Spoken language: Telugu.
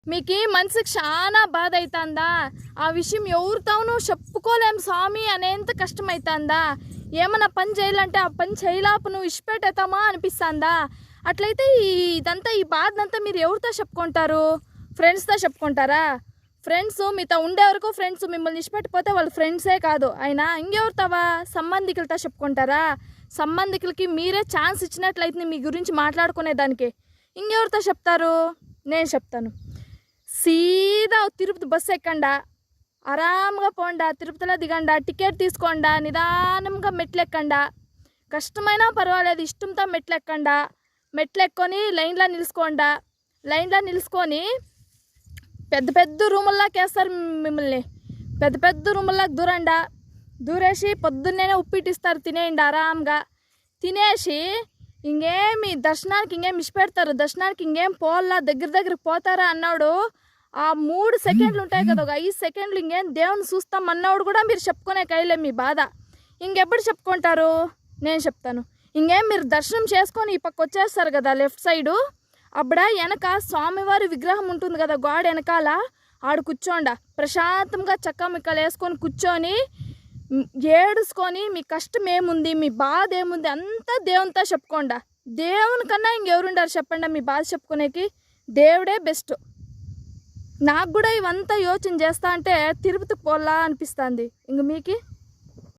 మీకు మనసుకి చాలా బాధ అవుతుందా? ఆ విషయం ఎవరితోనూ చెప్పుకోలేం స్వామి అనేంత కష్టమవుతుందా? ఏమన్నా పని చేయాలంటే ఆ పని చేయలేపు నువ్వు ఇష్టపెట్టేతామా అనిపిస్తుందా? అట్లయితే ఇదంతా ఈ బాధనంతా మీరు ఎవరితో చెప్పుకుంటారు? ఫ్రెండ్స్తో చెప్పుకుంటారా? ఫ్రెండ్స్ మీతో ఉండే వరకు ఫ్రెండ్స్ మిమ్మల్ని ఇష్టపెట్టిపోతే వాళ్ళు ఫ్రెండ్సే కాదు అయినా ఇంకెవరితావా? సంబంధికులతో చెప్పుకుంటారా? సంబంధికులకి మీరే ఛాన్స్ ఇచ్చినట్లయితే మీ గురించి మాట్లాడుకునేదానికి ఇంకెవరితో చెప్తారు? నేను చెప్తాను. సీదా తిరుపతి బస్సు ఎక్కండా, ఆరాంగా పోండా, తిరుపతిలో దిగండా, టికెట్ తీసుకోండా, నిదానంగా మెట్లు ఎక్కండా, కష్టమైనా పర్వాలేదు ఇష్టంతో మెట్లు ఎక్కండా, మెట్లు ఎక్కుని లైన్లో నిలుచుకోండా, లైన్లో నిలుచుకొని పెద్ద పెద్ద రూముల్లోకి వేస్తారు మిమ్మల్ని, పెద్ద పెద్ద రూముల్లోకి దూరండా, దూరేసి పొద్దున్నే ఉప్పిటిస్తారు తినేయండి ఆరాంగా, తినేసి ఇంకేమి దర్శనానికి ఇంకేం ఇష్టపెడతారు, దర్శనానికి ఇంకేం పోల్లా దగ్గరికి పోతారా అన్నాడు ఆ 3 సెకండ్లు ఉంటాయి కదా, ఒక 5 సెకండ్లు ఇంకేం దేవుని చూస్తాం అన్నవాడు కూడా మీరు చెప్పుకునే కైలే మీ బాధ. ఇంకెప్పుడు చెప్పుకుంటారు? నేను చెప్తాను. ఇంకేం మీరు దర్శనం చేసుకొని ఈ పక్క వచ్చేస్తారు కదా లెఫ్ట్ సైడు, అప్పుడ వెనక స్వామివారి విగ్రహం ఉంటుంది కదా గోడ వెనకాల, ఆడు కూర్చోండా ప్రశాంతంగా చక్కమిక్కలు వేసుకొని కూర్చొని ఏడుసుకొని మీ కష్టం ఏముంది, మీ బాధ ఏముంది అంతా దేవునితో చెప్పుకోండా. దేవుని కన్నా ఇంకెవరుండారు చెప్పండి మీ బాధ చెప్పుకునేకి? దేవుడే బెస్ట్. నాకు కూడా ఇవంతా యోచన చేస్తా అంటే తిరుపతికి పోలా అనిపిస్తుంది. ఇంక మీకు